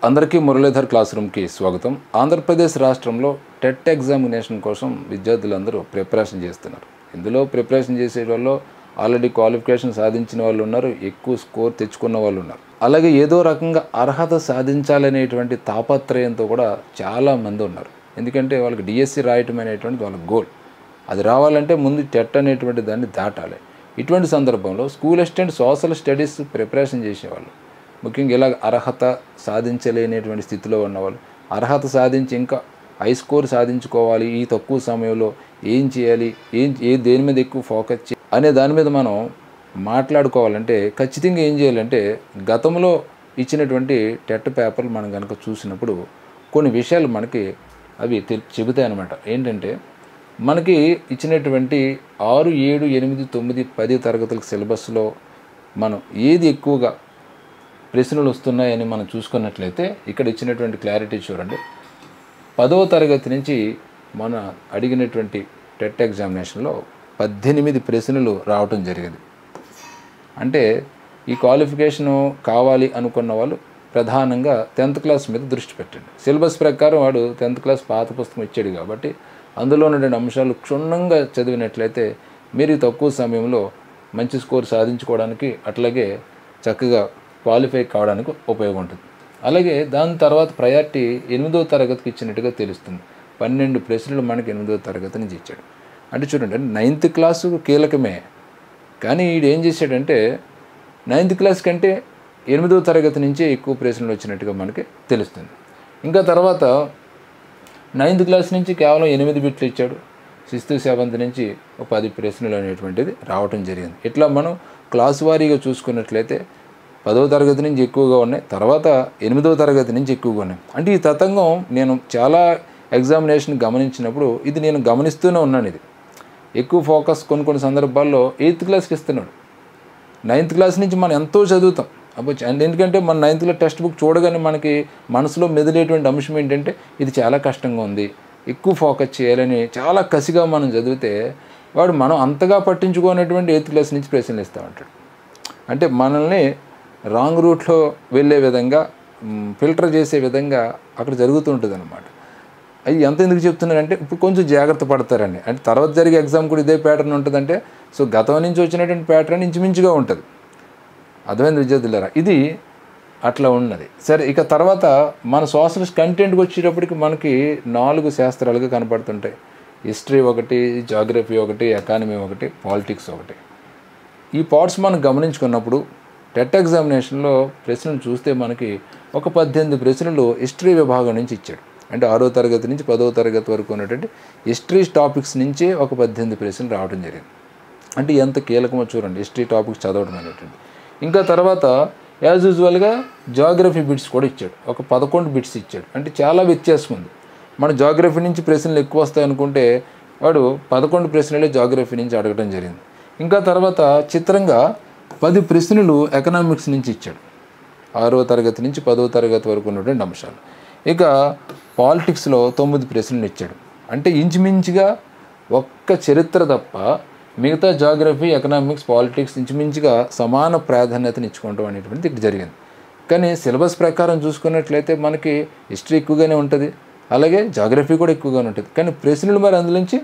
అందరికీ మురళీధర్ క్లాస్ రూమ్కి స్వాగతం. ఆంధ్రప్రదేశ్ రాష్ట్రంలో టెట్ ఎగ్జామినేషన్ కోసం విద్యార్థులందరూ ప్రిపరేషన్ చేస్తున్నారు. ఇందులో ప్రిపరేషన్ చేసే వాళ్ళు ఆల్రెడీ క్వాలిఫికేషన్ సాధించిన వాళ్ళు ఉన్నారు, ఎక్కువ స్కోర్ తెచ్చుకున్న వాళ్ళు ఉన్నారు. అలాగే ఏదో రకంగా అర్హత సాధించాలనేటువంటి తాపత్రయంతో కూడా చాలామంది ఉన్నారు. ఎందుకంటే వాళ్ళకి డిఎస్సి రాయటం అనేటువంటిది వాళ్ళ గోల్. అది రావాలంటే ముందు టెట్ అనేటువంటి దాన్ని దాటాలి. ఇటువంటి సందర్భంలో school assistant social studies preparation చేసేవాళ్ళు, ముఖ్యంగా ఇలా అర్హత సాధించలేనటువంటి స్థితిలో ఉన్నవాళ్ళు, అర్హత సాధించి ఇంకా హై స్కోర్ సాధించుకోవాలి, ఈ తక్కువ సమయంలో ఏం చేయాలి, దేని మీద ఎక్కువ ఫోకస్ చేయాలి అనే దాని మీద మనం మాట్లాడుకోవాలంటే ఖచ్చితంగా ఏం చేయాలంటే గతంలో ఇచ్చినటువంటి టెట్ పేపర్లు మనం కనుక చూసినప్పుడు కొన్ని విషయాలు మనకి అవి చెబుతాయి అన్నమాట. ఏంటంటే మనకి ఇచ్చినటువంటి 6, 7, 8, 9, 10 తరగతుల సిలబస్లో మనం ఏది ఎక్కువగా ప్రశ్నలు వస్తున్నాయని మనం చూసుకున్నట్లయితే ఇక్కడ ఇచ్చినటువంటి క్లారిటీ చూడండి. 10వ తరగతి నుంచి మన అడిగినటువంటి టెట్ ఎగ్జామినేషన్లో 18 ప్రశ్నలు రావటం జరిగింది. అంటే ఈ క్వాలిఫికేషను కావాలి అనుకున్న వాళ్ళు ప్రధానంగా 10th క్లాస్ మీద దృష్టి పెట్టండి. సిలబస్ ప్రకారం వాడు 10th క్లాస్ పాత పుస్తకం ఇచ్చాడు కాబట్టి అందులో ఉన్నటువంటి అంశాలు క్షుణ్ణంగా చదివినట్లయితే మీరు తక్కువ సమయంలో మంచి స్కోర్ సాధించుకోవడానికి అట్లాగే చక్కగా క్వాలిఫై కావడానికి ఉపయోగం ఉంటుంది. అలాగే దాని తర్వాత ప్రయారిటీ 8వ తరగతికి ఇచ్చినట్టుగా తెలుస్తుంది. 12 ప్రశ్నలు మనకి 8వ తరగతి నుంచి ఇచ్చాడు. అంటే చూడండి, 9th క్లాసు కీలకమే, కానీ వీడు ఏం చేశాడంటే 9th క్లాస్ కంటే 8వ తరగతి నుంచే ఎక్కువ ప్రశ్నలు వచ్చినట్టుగా మనకి తెలుస్తుంది. ఇంకా తర్వాత 9th క్లాస్ నుంచి కేవలం 8 బిట్లు ఇచ్చాడు. 6th, 7th నుంచి 10 ప్రశ్నలు అనేటువంటిది రావటం జరిగింది. ఇట్లా మనం క్లాసు వారీగా చూసుకున్నట్లయితే 10వ తరగతి నుంచి ఎక్కువగా ఉన్నాయి, తర్వాత 8వ తరగతి నుంచి ఎక్కువగా ఉన్నాయి. అంటే ఈ తతంగం నేను చాలా ఎగ్జామినేషన్ గమనించినప్పుడు ఇది నేను గమనిస్తూనే ఉన్నాను. ఇది ఎక్కువ ఫోకస్ కొన్ని సందర్భాల్లో 8th క్లాస్కి ఇస్తున్నాడు. 9th క్లాస్ నుంచి మనం ఎంతో చదువుతాం. ఎందుకంటే మన 9th క్లాస్ టెక్స్ట్ బుక్ చూడగానే మనకి మనసులో మెదిలేటువంటి అంశం ఏంటంటే ఇది చాలా కష్టంగా ఉంది, ఎక్కువ ఫోకస్ చేయాలని చాలా కసిగా మనం చదివితే వాడు మనం అంతగా పట్టించుకోనటువంటి 8th క్లాస్ నుంచి ప్రశ్నలు ఇస్తూ ఉంటాడు. అంటే మనల్ని రాంగ్ రూట్లో వెళ్ళే విధంగా ఫిల్టర్ చేసే విధంగా అక్కడ జరుగుతుంటుంది అన్నమాట. అవి ఎంత ఎందుకు చెప్తున్నారంటే ఇప్పుడు కొంచెం జాగ్రత్త పడతారండి. అంటే తర్వాత జరిగే ఎగ్జామ్ కూడా ఇదే ప్యాటర్న్ ఉంటుందంటే సో గతం నుంచి వచ్చినటువంటి ప్యాటర్న్ ఇంచుమించుగా ఉంటుంది. అర్థమైంది విద్యార్థులారా? ఇది అట్లా ఉన్నది. సరే, ఇక తర్వాత మన సోషల్ కంటెంట్కి వచ్చేటప్పటికి మనకి 4 శాస్త్రాలుగా కనపడుతుంటాయి. హిస్టరీ ఒకటి, జాగ్రఫీ ఒకటి, ఎకానమీ ఒకటి, పాలిటిక్స్ ఒకటి. ఈ పార్ట్స్ మనం గమనించుకున్నప్పుడు టెట్ ఎగ్జామినేషన్లో ప్రశ్నలు చూస్తే మనకి ఒక 18 ప్రశ్నలు హిస్టరీ విభాగం నుంచి ఇచ్చాడు. అంటే 6వ తరగతి నుంచి 10వ తరగతి వరకు ఉన్నటువంటి హిస్టరీ టాపిక్స్ నుంచే ఒక 18 ప్రశ్నలు రావడం జరిగింది. అంటే ఎంత కీలకమో చూడండి హిస్టరీ టాపిక్స్ చదవడం అనేటువంటి. ఇంకా తర్వాత యాజ్ యూజువల్గా జాగ్రఫీ బిట్స్ కూడా ఇచ్చాడు. ఒక 11 బిట్స్ ఇచ్చాడు. అంటే చాలా వ్యత్యాసం ఉంది. మన జాగ్రఫీ నుంచి ప్రశ్నలు ఎక్కువ వస్తాయనుకుంటే వాడు 11 ప్రశ్నలే జాగ్రఫీ నుంచి అడగడం జరిగింది. ఇంకా తర్వాత చిత్రంగా 10 ప్రశ్నలు ఎకనామిక్స్ నుంచి ఇచ్చాడు. 6వ తరగతి నుంచి 10వ తరగతి వరకు ఉన్నటువంటి అంశాలు. ఇక పాలిటిక్స్లో 9 ప్రశ్నలు ఇచ్చాడు. అంటే ఇంచుమించుగా ఒక్క చరిత్ర తప్ప మిగతా జాగ్రఫీ, ఎకనామిక్స్, పాలిటిక్స్ ఇంచుమించుగా సమాన ప్రాధాన్యతను ఇచ్చుకోవడం అనేటువంటిది ఇక్కడ జరిగింది. కానీ సిలబస్ ప్రకారం చూసుకున్నట్లయితే మనకి హిస్టరీ ఎక్కువగానే ఉంటుంది, అలాగే జాగ్రఫీ కూడా ఎక్కువగానే ఉంటుంది. కానీ ప్రశ్నలు మరి అందులోంచి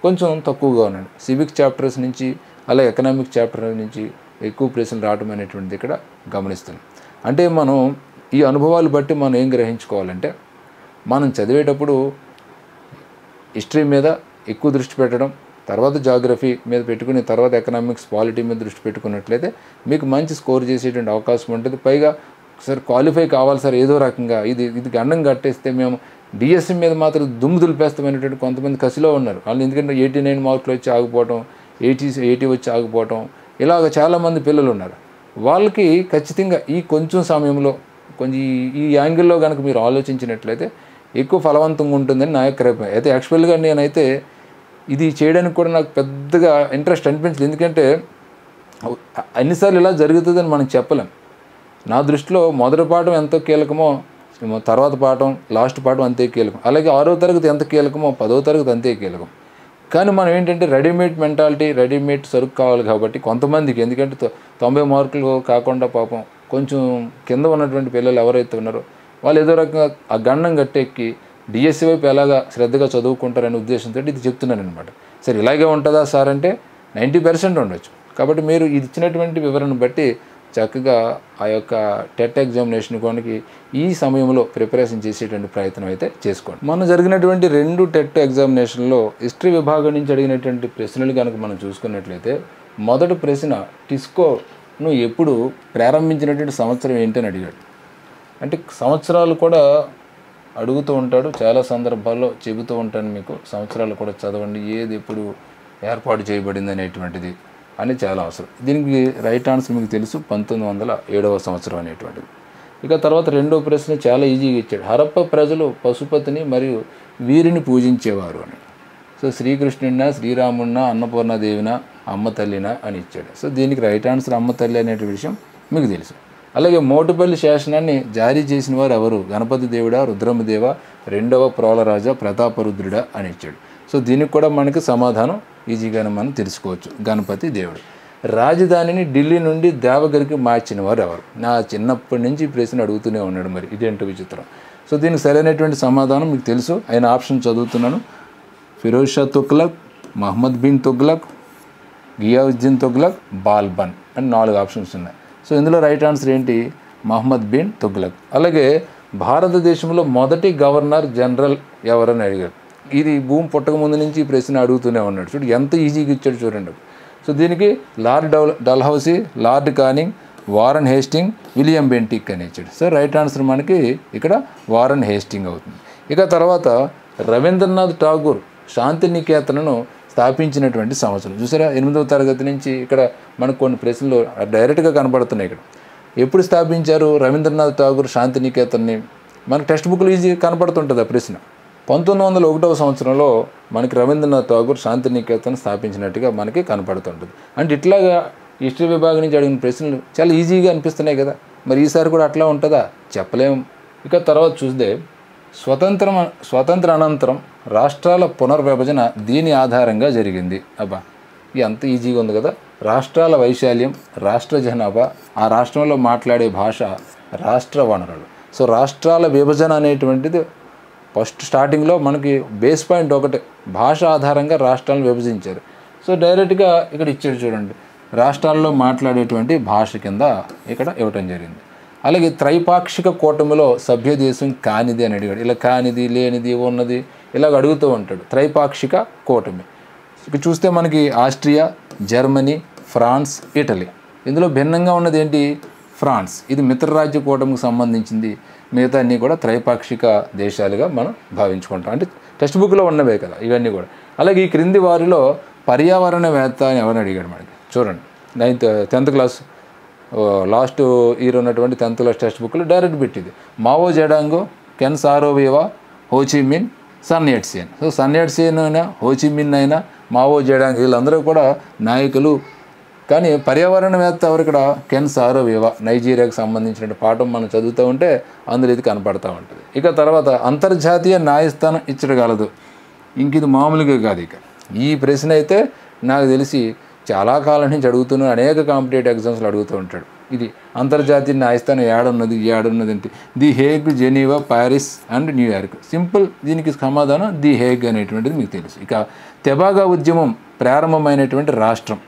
కొంచెం తక్కువగా ఉన్నాయి. సివిక్ చాప్టర్స్ నుంచి అలాగే ఎకనామిక్ చాప్టర్ నుంచి ఎక్కువ ప్రశ్నలు రావడం అనేటువంటిది ఇక్కడ గమనిస్తున్నాం. అంటే మనం ఈ అనుభవాలు బట్టి మనం ఏం గ్రహించుకోవాలంటే మనం చదివేటప్పుడు హిస్టరీ మీద ఎక్కువ దృష్టి పెట్టడం, తర్వాత జాగ్రఫీ మీద పెట్టుకుని తర్వాత ఎకనామిక్స్, పాలిటీ మీద దృష్టి పెట్టుకున్నట్లయితే మీకు మంచి స్కోర్ చేసేటువంటి అవకాశం ఉంటుంది. పైగా సార్ క్వాలిఫై కావాలి సార్ ఏదో రకంగా ఇది గండం కట్టేస్తే మేము డిఎస్సి మీద మాత్రం దుమ్ము దులిపేస్తామనేటువంటి కొంతమంది కసిలో ఉన్నారు. వాళ్ళు ఎందుకంటే 89 మార్కులు వచ్చి ఆగిపోవటం, 80 వచ్చి ఆగిపోవటం, ఇలాగ చాలామంది పిల్లలు ఉన్నారు. వాళ్ళకి ఖచ్చితంగా ఈ కొంచెం సమయంలో కొంచెం ఈ యాంగిల్లో కనుక మీరు ఆలోచించినట్లయితే ఎక్కువ ఫలవంతంగా ఉంటుందని నా యొక్క అభిప్రాయం. అయితే యాక్చువల్గా నేనైతే ఇది చేయడానికి కూడా నాకు పెద్దగా ఇంట్రెస్ట్ అనిపించలేదు. ఎందుకంటే అన్నిసార్లు ఇలా జరుగుతుందని మనం చెప్పలేం. నా దృష్టిలో మొదటి పాఠం ఎంతో కీలకమో తర్వాత పాఠం, లాస్ట్ పాఠం అంతే కీలకం. అలాగే 6వ తరగతి ఎంత కీలకమో 10వ తరగతి అంతే కీలకం. కానీ మనం ఏంటంటే రెడీమేడ్ మెంటాలిటీ, రెడీమేడ్ సరుకు కావాలి కాబట్టి కొంతమందికి, ఎందుకంటే 90 మార్కులు కాకుండా పాపం కొంచెం కింద ఉన్నటువంటి పిల్లలు ఎవరైతే ఉన్నారో వాళ్ళు ఏదో రకంగా ఆ గండం గట్టెక్కి డిఎస్సి వైపు ఎలాగా శ్రద్ధగా చదువుకుంటారనే ఉద్దేశంతో ఇది చెప్తున్నాను అనమాట. సరే ఇలాగే ఉంటుందా సార్ అంటే 90% ఉండొచ్చు. కాబట్టి మీరు ఇది ఇచ్చినటువంటి వివరణ బట్టి చక్కగా ఆ యొక్క టెట్ ఎగ్జామినేషన్ కొనికి ఈ సమయంలో ప్రిపరేషన్ చేసేటువంటి ప్రయత్నం అయితే చేసుకోండి. మొన్న జరిగినటువంటి 2 టెట్ ఎగ్జామినేషన్లో హిస్టరీ విభాగం నుంచి అడిగినటువంటి ప్రశ్నలు కనుక మనం చూసుకున్నట్లయితే మొదటి ప్రశ్న టిస్కోను ఎప్పుడు ప్రారంభించినటువంటి సంవత్సరం ఏంటని అడిగాడు. అంటే సంవత్సరాలు కూడా అడుగుతూ ఉంటాడు, చాలా సందర్భాల్లో చెబుతూ ఉంటాను మీకు, సంవత్సరాలు కూడా చదవండి, ఏది ఎప్పుడు ఏర్పాటు చేయబడింది అనేటువంటిది అని చాలా అవసరం. దీనికి రైట్ ఆన్సర్ మీకు తెలుసు, 1907వ సంవత్సరం అనేటువంటిది. ఇక తర్వాత రెండో ప్రశ్న చాలా ఈజీగా ఇచ్చాడు. హరప్ప ప్రజలు పశుపతిని మరియు వీరిని పూజించేవారు అని. సో శ్రీకృష్ణుడినా, శ్రీరాముడినా, అన్నపూర్ణాదేవినా, అమ్మ తల్లినా అని ఇచ్చాడు. సో దీనికి రైట్ ఆన్సర్ అమ్మ తల్లి అనే విషయం మీకు తెలుసు. అలాగే మోటుపల్లి శాసనాన్ని జారీ చేసిన వారు ఎవరు? గణపతి దేవుడా, రుద్రమదేవ, రెండవ ప్రోలరాజా, ప్రతాపరుద్రుడా అని ఇచ్చాడు. సో దీనికి కూడా మనకి సమాధానం ఈజీగానే మనం తెలుసుకోవచ్చు, గణపతి దేవుడు. రాజధానిని ఢిల్లీ నుండి దేవగిరికి మార్చిన వారు ఎవరు? నా చిన్నప్పటి నుంచి ఈ ప్రశ్న అడుగుతూనే ఉన్నాడు, మరి ఇదేంటో విచిత్రం. సో దీనికి సరైనటువంటి సమాధానం మీకు తెలుసు, ఆయన ఆప్షన్ చదువుతున్నాను. ఫిరోజ్ షా తుగ్లక్, మహమ్మద్ బిన్ తుగ్లక్, గియావుద్దీన్ తుగ్లక్, బాల్బన్ అని 4 ఆప్షన్స్ ఉన్నాయి. సో ఇందులో రైట్ ఆన్సర్ ఏంటి? మహమ్మద్ బిన్ తుగ్లక్. అలాగే భారతదేశంలో మొదటి గవర్నర్ జనరల్ ఎవరని అడిగారు. ఇది భూమి పుట్టక ముందు నుంచి ఈ ప్రశ్న అడుగుతూనే ఉన్నాడు. చూడు ఎంత ఈజీగా ఇచ్చాడు చూడండి. సో దీనికి lord Dalhousie, lord Canning, Warren Hasting, William Bentinck అని ఇచ్చాడు. సో రైట్ ఆన్సర్ మనకి ఇక్కడ వారన్ హేస్టింగ్ అవుతుంది. ఇక తర్వాత రవీంద్రనాథ్ ఠాగూర్ శాంతినికేతనను స్థాపించినటువంటి సంవత్సరం చూసారా? 8వ తరగతి నుంచి ఇక్కడ మనకు కొన్ని ప్రశ్నలు డైరెక్ట్గా కనబడుతున్నాయి. ఇక్కడ ఎప్పుడు స్థాపించారు రవీంద్రనాథ్ ఠాగూర్ శాంతినికేతన్ని? మనకు టెక్స్ట్ బుక్లో ఈజీ కనపడుతుంటుంది ఆ ప్రశ్న. 1901వ సంవత్సరంలో మనకి రవీంద్రనాథ్ ఠాగూర్ శాంతినికేతన్ స్థాపించినట్టుగా మనకి కనపడుతుంటుంది. అంటే ఇట్లాగా హిస్టరీ విభాగం నుంచి అడిగిన ప్రశ్నలు చాలా ఈజీగా అనిపిస్తున్నాయి కదా. మరి ఈసారి కూడా అట్లా ఉంటుందా? చెప్పలేము. ఇక తర్వాత చూస్తే స్వతంత్ర అనంతరం రాష్ట్రాల పునర్విభజన దీని ఆధారంగా జరిగింది. అబ్బా ఎంత ఈజీగా ఉంది కదా. రాష్ట్రాల వైశాల్యం, రాష్ట్ర జనాభా, ఆ రాష్ట్రంలో మాట్లాడే భాష, రాష్ట్ర వనరులు. సో రాష్ట్రాల విభజన అనేటువంటిది ఫస్ట్ స్టార్టింగ్లో మనకి బేస్ పాయింట్ ఒకటే, భాష ఆధారంగా రాష్ట్రాలను విభజించారు. సో డైరెక్ట్గా ఇక్కడ ఇచ్చాడు చూడండి, రాష్ట్రాల్లో మాట్లాడేటువంటి భాష కింద ఇక్కడ ఇవ్వటం జరిగింది. అలాగే త్రైపాక్షిక కూటమిలో సభ్య దేశం కానిది అని అడిగాడు. ఇలా కానిది, లేనిది, ఉన్నది ఇలాగ అడుగుతూ ఉంటాడు. త్రైపాక్షిక కూటమి ఇక చూస్తే మనకి ఆస్ట్రియా, జర్మనీ, ఫ్రాన్స్, ఇటలీ. ఇందులో భిన్నంగా ఉన్నది ఏంటి? ఫ్రాన్స్. ఇది మిత్రరాజ్య కూటమికి సంబంధించింది. మిగతా అన్నీ కూడా త్రైపాక్షిక దేశాలుగా మనం భావించుకుంటాం. అంటే టెక్స్ట్ బుక్లో ఉన్నవే కదా ఇవన్నీ కూడా. అలాగే ఈ క్రింది వారిలో పర్యావరణవేత్త అని ఎవరిని అడిగాడు మనకి. చూడండి 10th క్లాస్ లాస్ట్ ఇయర్ ఉన్నటువంటి 10th క్లాస్ టెక్స్ట్ బుక్లో డైరెక్ట్ పెట్టింది. మావో జెడాంగో, Ken Saro-Wiwa, Ho Chi Minh, Sun Yat-sen. So Sun Yat-sen అయినా, హోచిమిన్ అయినా, మావో జెడాంగ్ వీళ్ళందరూ కూడా నాయకులు. కానీ పర్యావరణవేత్త ఎవరు ఇక్కడ? కెన్ సారోవేవా. నైజీరియాకి సంబంధించిన పాఠం మనం చదువుతూ ఉంటే అందులో ఇది కనపడుతూ ఉంటుంది. ఇక తర్వాత అంతర్జాతీయ న్యాయస్థానం ఇచ్చగలదు. ఇంక ఇది మామూలుగా కాదు. ఇక ఈ ప్రశ్న అయితే నాకు తెలిసి చాలా కాలం నుంచి అడుగుతున్నాను, అనేక కాంపిటేటివ్ ఎగ్జామ్స్లో అడుగుతూ ఉంటాడు. ఇది అంతర్జాతీయ న్యాయస్థానం ఏడున్నది అంటే the Hague, Geneva, Paris and New York. Simple. దీనికి సమాధానం ది హేగ్ అనేటువంటిది మీకు తెలుసు. ఇక తెబాగా ఉద్యమం ప్రారంభమైనటువంటి రాష్ట్రం.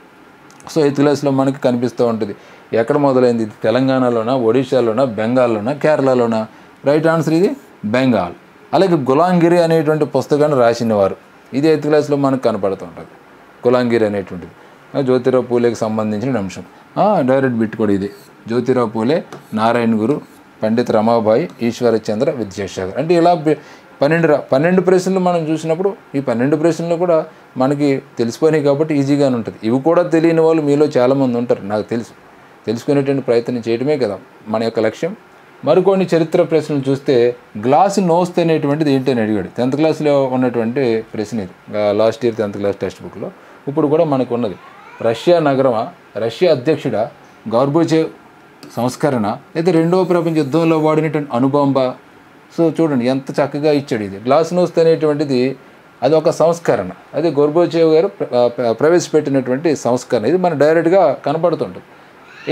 సో 8th క్లాస్లో మనకి కనిపిస్తూ ఉంటుంది. ఎక్కడ మొదలైంది? ఇది తెలంగాణలోనా, ఒడిశాలోనా, బెంగాల్లోనా, కేరళలోనా? రైట్ ఆన్సర్ ఇది బెంగాల్. అలాగే గులాంగిరి అనేటువంటి పుస్తకాన్ని రాసినవారు. ఇది 8th క్లాస్లో మనకు కనపడుతూ ఉంటుంది. గులాంగిరి అనేటువంటిది జ్యోతిరావు పూలేకి సంబంధించిన అంశం. డైరెక్ట్ బిట్ కూడా ఇది. జ్యోతిరావు పూలే, నారాయణ గురు, పండిత్ రమాబాయి, ఈశ్వరచంద్ర విద్యాసాగర్. అంటే ఇలా 12 ప్రశ్నలు మనం చూసినప్పుడు ఈ 12 ప్రశ్నలు కూడా మనకి తెలిసిపోయినాయి కాబట్టి ఈజీగానే ఉంటుంది. ఇవి కూడా తెలియని వాళ్ళు మీలో చాలామంది ఉంటారు, నాకు తెలుసు. తెలుసుకునేటువంటి ప్రయత్నం చేయడమే కదా మన యొక్క లక్ష్యం. మరికొన్ని చరిత్ర ప్రశ్నలు చూస్తే గ్లాస్ నోస్త్ అనేటువంటిది ఏంటి అని అడిగాడు. 10th క్లాస్లో ఉన్నటువంటి ప్రశ్న ఇది. Last year 10th class text బుక్లో ఇప్పుడు కూడా మనకు ఉన్నది. రష్యా నగరమా, రష్యా అధ్యక్షుడా, గార్బోచేవ్ సంస్కరణ, లేదా 2వ ప్రపంచ యుద్ధంలో వాడినటువంటి అణుబాంబ. సో చూడండి ఎంత చక్కగా ఇచ్చాడు. ఇది గ్లాస్ నోస్త్ అనేటువంటిది అది ఒక సంస్కరణ. అది గోర్బోచేవ్ గారు ప్రవేశపెట్టినటువంటి సంస్కరణ. ఇది మన డైరెక్ట్గా కనపడుతుంటుంది.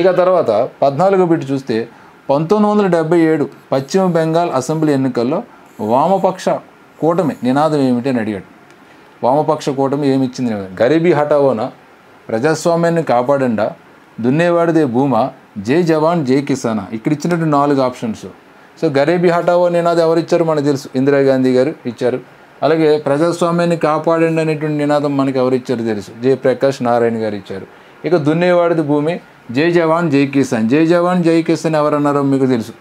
ఇక తర్వాత 14వ బిట్ చూస్తే 1977 పశ్చిమ బెంగాల్ అసెంబ్లీ ఎన్నికల్లో వామపక్ష కూటమి నినాదం ఏమిటి అని అడిగాడు. వామపక్ష కూటమి ఏమి ఇచ్చింది? గరీబీ హఠావోనా, ప్రజాస్వామ్యాన్ని కాపాడండా, దున్నేవాడిదే భూమా, జై జవాన్ జై కిసానా. ఇక్కడ ఇచ్చినట్టు 4 ఆప్షన్స్. సో గరీబీ హఠావో నినాదం ఎవరు ఇచ్చారు మనకు తెలుసు, ఇందిరాగాంధీ గారు ఇచ్చారు. అలాగే ప్రజాస్వామ్యాన్ని కాపాడండి అనేటువంటి నినాదం మనకి ఎవరు ఇచ్చారు తెలుసు, జయప్రకాష్ నారాయణ గారు ఇచ్చారు. ఇక దున్నేవాడిది భూమి, జై జవాన్ జై కిసాన్. జై జవాన్ జై కిసాన్ ఎవరన్నారో మీకు తెలుసు.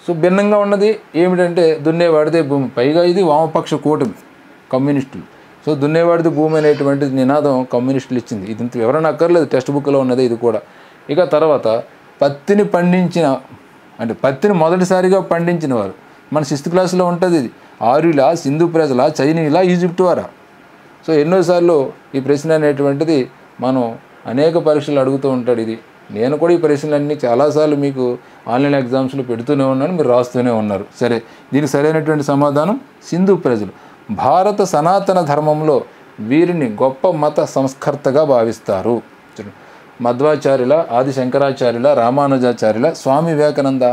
సో భిన్నంగా ఉన్నది ఏమిటంటే దున్నేవాడిదే భూమి. పైగా ఇది వామపక్ష కూటమి, కమ్యూనిస్టులు. సో దున్నేవాడిది భూమి అనేటువంటి నినాదం కమ్యూనిస్టులు ఇచ్చింది. ఇది ఇంత వివరణ అక్కర్లేదు, టెక్స్ట్ బుక్లో ఉన్నది ఇది కూడా. ఇక తర్వాత పత్తిని పండించిన, అంటే పత్తిని మొదటిసారిగా పండించిన వారు మన 6th క్లాస్లో ఉంటుంది. ఇది ఆర్యులా, సింధు ప్రజల, చైనీలా, ఈజిప్ట్ వారా? సో ఎన్నోసార్లు ఈ ప్రశ్న అనేటువంటిది మనం అనేక పరీక్షలు అడుగుతూ ఉంటాడు. ఇది నేను కూడా ఈ ప్రశ్నలన్నీ చాలాసార్లు మీకు ఆన్లైన్ ఎగ్జామ్స్లో పెడుతూనే ఉన్నాను, మీరు రాస్తూనే ఉన్నారు. సరే, దీనికి సరైనటువంటి సమాధానం సింధు ప్రజలు. భారత సనాతన ధర్మంలో వీరిని గొప్ప మత సంస్కర్తగా భావిస్తారు. మధ్వాచార్యుల, ఆది శంకరాచార్యుల, రామానుజాచార్యుల, స్వామి వివేకానంద.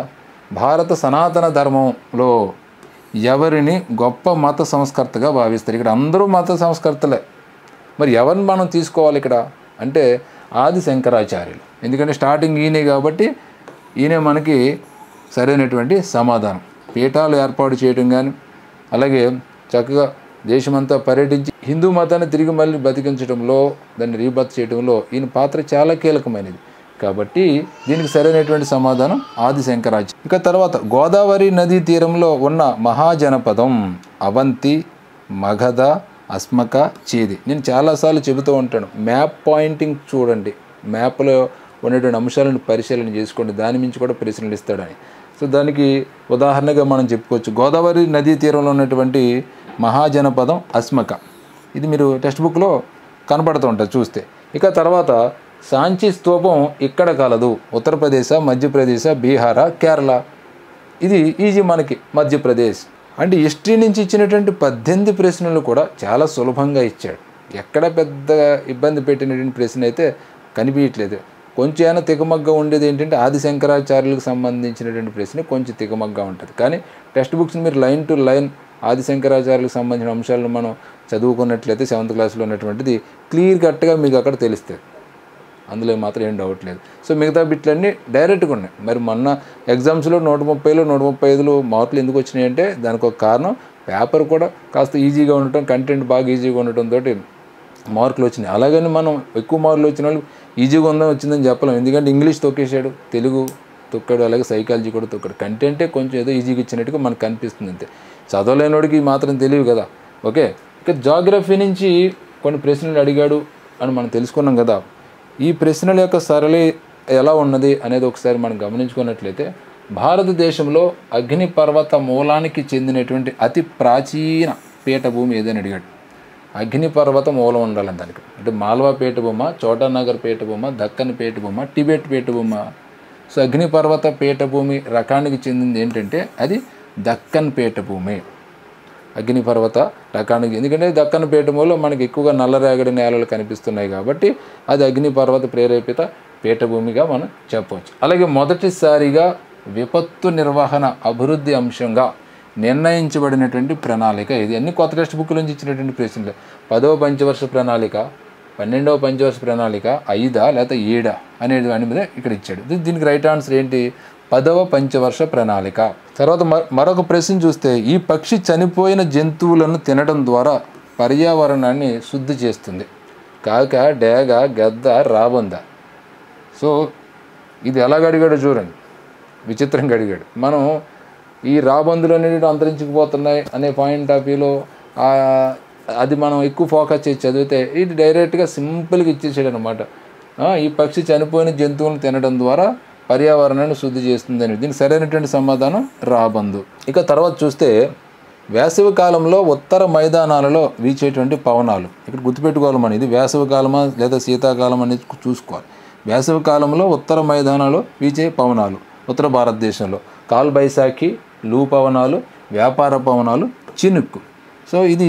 భారత సనాతన ధర్మంలో ఎవరిని గొప్ప మత సంస్కర్తగా భావిస్తారు? ఇక్కడ అందరూ మత సంస్కర్తలే. మరి ఎవరిని మనం తీసుకోవాలి ఇక్కడ అంటే ఆది శంకరాచార్యులు. ఎందుకంటే స్టార్టింగ్ ఈయనే కాబట్టి ఈయనే మనకి సరైనటువంటి సమాధానం. పీఠాలు ఏర్పాటు చేయడం కానీ, అలాగే చక్కగా దేశమంతా పర్యటించి హిందూ మతాన్ని తిరిగి మళ్ళీ బతికించడంలో, దాన్ని రీబర్త్ చేయడంలో ఈయన పాత్ర చాలా కీలకమైనది. కాబట్టి దీనికి సరైనటువంటి సమాధానం ఆది శంకరాచార్య. ఇక తర్వాత గోదావరి నదీ తీరంలో ఉన్న మహాజనపదం అవంతి, మగధ, అస్మక, చేది. నేను చాలాసార్లు చెబుతూ ఉంటాను, మ్యాప్ పాయింటింగ్ చూడండి, మ్యాప్లో ఉన్నటువంటి అంశాలను పరిశీలన చేసుకోండి, దాని మించి కూడా ప్రశ్నలు ఇస్తాడని. సో దానికి ఉదాహరణగా మనం చెప్పుకోవచ్చు, గోదావరి నదీ తీరంలో ఉన్నటువంటి మహాజనపదం అస్మక. ఇది మీరు టెక్స్ట్ బుక్లో కనపడుతూ ఉంటుంది చూస్తే. ఇక తర్వాత సాంచి స్తూపం ఇక్కడ కలదు, ఉత్తరప్రదేశ్, మధ్యప్రదేశ్, బీహార, కేరళ. ఇది ఈజీ మనకి, మధ్యప్రదేశ్. అంటే హిస్టరీ నుంచి ఇచ్చినటువంటి 18 ప్రశ్నలు కూడా చాలా సులభంగా ఇచ్చాడు. ఎక్కడ పెద్ద ఇబ్బంది పెట్టినటువంటి ప్రశ్న అయితే కనిపించట్లేదు. కొంచెం అయినా తికమగ్గా ఉండేది ఏంటంటే ఆది శంకరాచార్యులకు సంబంధించినటువంటి ప్రశ్న కొంచెం తికమగ్గా ఉంటుంది. కానీ టెక్స్ట్ బుక్స్ని మీరు లైన్ టు లైన్ ఆది శంకరాచార్యులకు సంబంధించిన అంశాలను మనం చదువుకున్నట్లయితే 7th క్లాస్లో ఉన్నటువంటిది క్లియర్ కట్గా మీకు అక్కడ తెలుస్తుంది. అందులో మాత్రం ఏం డౌట్ లేదు. సో మిగతా బిట్లన్నీ డైరెక్ట్గా ఉన్నాయి. మరి మొన్న ఎగ్జామ్స్లో 130లో 135 మార్కులు ఎందుకు వచ్చినాయి అంటే దానికి ఒక కారణం, పేపర్ కూడా కాస్త ఈజీగా ఉండటం, కంటెంట్ బాగా ఈజీగా ఉండటంతో మార్కులు వచ్చినాయి. అలాగని మనం ఎక్కువ మార్కులు వచ్చిన వాళ్ళు ఈజీగా ఉందని వచ్చిందని చెప్పలేం. ఎందుకంటే ఇంగ్లీష్ తొక్కేశాడు, తెలుగు తొక్కాడు, అలాగే సైకాలజీ కూడా తొక్కాడు. కంటెంటే కొంచెం ఏదో ఈజీగా ఇచ్చినట్టుగా మనకు కనిపిస్తుంది అంతే. చదవలేనివాడికి మాత్రం తెలియదు కదా. ఓకే, ఇక జాగ్రఫీ నుంచి కొన్ని ప్రశ్నలు అడిగాడు అని మనం తెలుసుకున్నాం కదా. ఈ ప్రశ్నల యొక్క సరళి ఎలా ఉన్నది అనేది ఒకసారి మనం గమనించుకున్నట్లయితే, భారతదేశంలో అగ్నిపర్వత మూలానికి చెందినటువంటి అతి ప్రాచీన పీఠభూమి ఏదని అడిగాడు. అగ్నిపర్వత మూలం ఉండాలని దానికి, అంటే మాల్వా పీఠభూమ, చోటానగర్ పీఠభూమ, దక్కన్ పీఠభూమ, టిబెట్ పీఠభూమ. సో అగ్నిపర్వత పీఠభూమి రకానికి చెందింది ఏంటంటే అది దక్కన్ పీఠభూమి. అగ్నిపర్వత రకానికి, ఎందుకంటే దక్కన్ పీఠభూమిలో మనకి ఎక్కువగా నల్లరేగడి నేలలు కనిపిస్తున్నాయి కాబట్టి అది అగ్నిపర్వత ప్రేరేపిత పీఠభూమిగా మనం చెప్పవచ్చు. అలాగే మొదటిసారిగా విపత్తు నిర్వహణ అభివృద్ధి అంశంగా నిర్ణయించబడినటువంటి ప్రణాళిక ఇది. అన్ని కొత్త టెక్స్ట్ బుక్ నుంచి ఇచ్చినటువంటి ప్రశ్నలు. 10వ పంచవర్ష ప్రణాళిక, 12వ పంచవర్ష ప్రణాళిక, 5 లేదా 7 అనేది దాని మీద ఇక్కడ ఇచ్చాడు. దీనికి రైట్ ఆన్సర్ ఏంటి? 10వ పంచవర్ష ప్రణాళిక. తర్వాత మరొక ప్రశ్న చూస్తే, ఈ పక్షి చనిపోయిన జంతువులను తినడం ద్వారా పర్యావరణాన్ని శుద్ధి చేస్తుంది. కాక, డేగ, గద్ద, రాబంద. సో ఇది ఎలాగ అడిగాడో చూడండి, విచిత్రంగా అడిగాడు. మనం ఈ రాబందులు అనేవి అంతరించుకుపోతున్నాయి అనే పాయింట్ ఆఫ్ వ్యూలో అది మనం ఎక్కువ ఫోకస్ చేసి చదివితే ఇది డైరెక్ట్గా సింపుల్గా ఇచ్చేసాడు అనమాట. ఈ పక్షి చనిపోయిన జంతువులను తినడం ద్వారా పర్యావరణాన్ని శుద్ధి చేస్తుంది అని. దీనికి సరైనటువంటి సమాధానం రాబందు. ఇక తర్వాత చూస్తే, వేసవి కాలంలో ఉత్తర మైదానాలలో వీచేటువంటి పవనాలు. ఇక్కడ గుర్తుపెట్టుకోవాలి మనం, ఇది వేసవి కాలమా లేదా శీతాకాలం అనేది చూసుకోవాలి. వేసవి కాలంలో ఉత్తర మైదానాలు వీచే పవనాలు ఉత్తర భారతదేశంలో కాల్ బైసాఖి, లూ పవనాలు, వ్యాపార పవనాలు, చినుక్కు. సో ఇది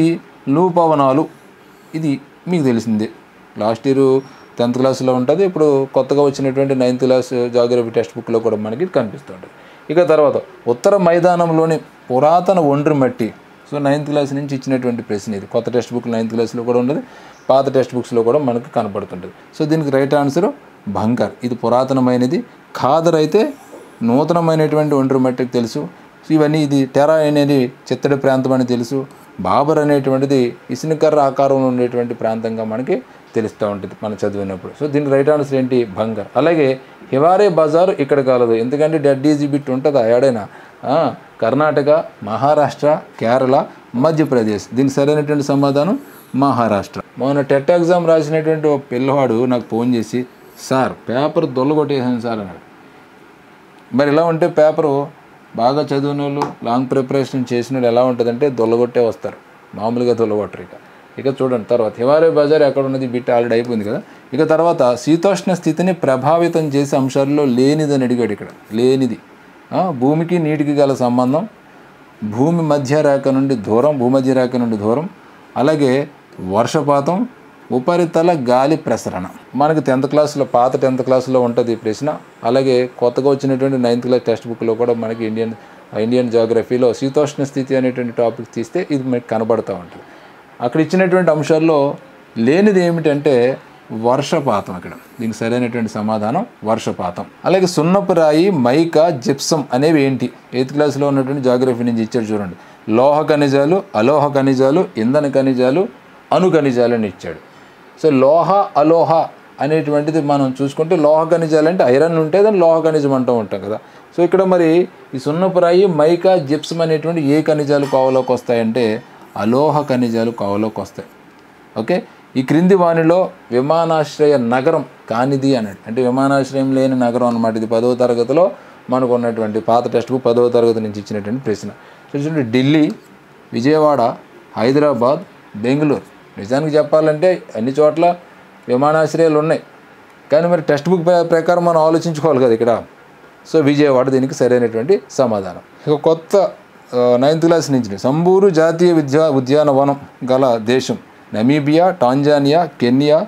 లూ పవనాలు, ఇది మీకు తెలిసిందే. లాస్ట్ ఇయర్ 10th క్లాస్లో ఉంటుంది. ఇప్పుడు కొత్తగా వచ్చినటువంటి 9th క్లాస్ జాగ్రఫీ టెక్స్ట్ బుక్లో కూడా మనకి కనిపిస్తుంటుంది. ఇక తర్వాత ఉత్తర మైదానంలోని పురాతన ఒండ్రి మట్టి. సో 9th క్లాస్ నుంచి ఇచ్చినటువంటి ప్రశ్న ఇది. కొత్త టెక్స్ట్ బుక్ 9th క్లాస్లో కూడా ఉన్నది, పాత టెక్స్ట్ బుక్స్లో కూడా మనకు కనపడుతుంటుంది. సో దీనికి రైట్ ఆన్సర్ బంకర్. ఇది పురాతనమైనది. ఖాదర్ అయితే నూతనమైనటువంటి ఒండ్రి మట్టికి తెలుసు. ఇవన్నీ ఇది టెరా అనేది చిత్తడి ప్రాంతం అని తెలుసు. బాబర్ అనేటువంటిది ఇసుకర్ర ఆకారంలో ఉండేటువంటి ప్రాంతంగా మనకి తెలుస్తూ ఉంటుంది మనం చదివినప్పుడు. సో దీనికి రైట్ ఆన్సర్ ఏంటి? బంగర్. అలాగే హివారే బజార్ ఇక్కడ కాలదు, ఎందుకంటే డెడ్ ఈజీ బిట్ ఉంటుందా ఏడైనా? కర్ణాటక, మహారాష్ట్ర, కేరళ, మధ్యప్రదేశ్. దీనికి సరైనటువంటి సమాధానం మహారాష్ట్ర. మొన్న టెట్ ఎగ్జామ్ రాసినటువంటి ఒక పిల్లవాడు నాకు ఫోన్ చేసి, సార్ పేపర్ దొల్లగొట్టేసాను సార్ అన్నాడు. మరి ఇలా ఉంటే పేపరు బాగా చదివిన వాళ్ళు, లాంగ్ ప్రిపరేషన్ చేసిన వాళ్ళు ఎలా ఉంటుందంటే దొల్లగొట్టే వస్తారు, మామూలుగా దొల్లగొట్టరు. ఇక చూడండి తర్వాత హివారే బజార్ ఎక్కడ ఉన్నది బిట్ ఆల్రెడీ అయిపోయింది కదా. ఇక తర్వాత శీతోష్ణ స్థితిని ప్రభావితం చేసే అంశాల్లో లేనిదని అడిగాడు. ఇక్కడ లేనిది భూమికి నీటికి గల సంబంధం, భూమధ్య రేఖ నుండి దూరం, అలాగే వర్షపాతం, ఉపరితల గాలి ప్రసరణ. మనకి 10th క్లాస్లో, పాత 10th క్లాస్లో ఉంటుంది ఈ ప్రశ్న. అలాగే కొత్తగా వచ్చినటువంటి 9th క్లాస్ టెక్స్ట్ బుక్లో కూడా మనకి ఇండియన్ జాగ్రఫీలో శీతోష్ణ స్థితి అనేటువంటి టాపిక్ తీస్తే ఇది మనకి కనబడుతూ ఉంటుంది. అక్కడ ఇచ్చినటువంటి అంశాల్లో లేనిది ఏమిటంటే వర్షపాతం. ఇక్కడ దీనికి సరైనటువంటి సమాధానం వర్షపాతం. అలాగే సున్నపు రాయి, మైకా, జిప్సం అనేవి ఏంటి? 8th క్లాస్లో ఉన్నటువంటి జాగ్రఫీ నుంచి ఇచ్చాడు చూడండి. లోహ ఖనిజాలు, అలోహ ఖనిజాలు, ఇంధన ఖనిజాలు, అణు ఖనిజాలు అని ఇచ్చాడు. సో లోహ, అలోహ అనేటువంటిది మనం చూసుకుంటే లోహ ఖనిజాలు అంటే ఐరన్ ఉంటే దాన్ని లోహ ఖనిజం అంటూ ఉంటాం కదా. సో ఇక్కడ మరి ఈ సున్నపు రాయి, మైకా, జిప్సం అనేటువంటి ఏ ఖనిజాలు కోవలోకి వస్తాయంటే అలోహ ఖనిజాలు కోవలోకి వస్తాయి. ఓకే. ఈ క్రింది వానిలో విమానాశ్రయ నగరం కానిది అన్నాడు. అంటే విమానాశ్రయం లేని నగరం అన్నమాట. ఇది 10వ తరగతిలో మనకు ఉన్నటువంటి పాత టెక్స్ట్ బుక్ 10వ తరగతి నుంచి ఇచ్చినటువంటి ప్రశ్న. చూడండి, ఢిల్లీ, విజయవాడ, హైదరాబాద్, బెంగళూరు. నిజానికి చెప్పాలంటే అన్ని చోట్ల విమానాశ్రయాలు ఉన్నాయి, కానీ మరి టెక్స్ట్ బుక్ ప్రకారం మనం ఆలోచించుకోవాలి కదా ఇక్కడ. సో విజయవాడ దీనికి సరైనటువంటి సమాధానం. ఇక కొత్త 9th క్లాస్ నుంచి సంబూరు జాతీయ ఉద్యానవనం గల దేశం నమీబియా, టాంజానియా, కెన్యా,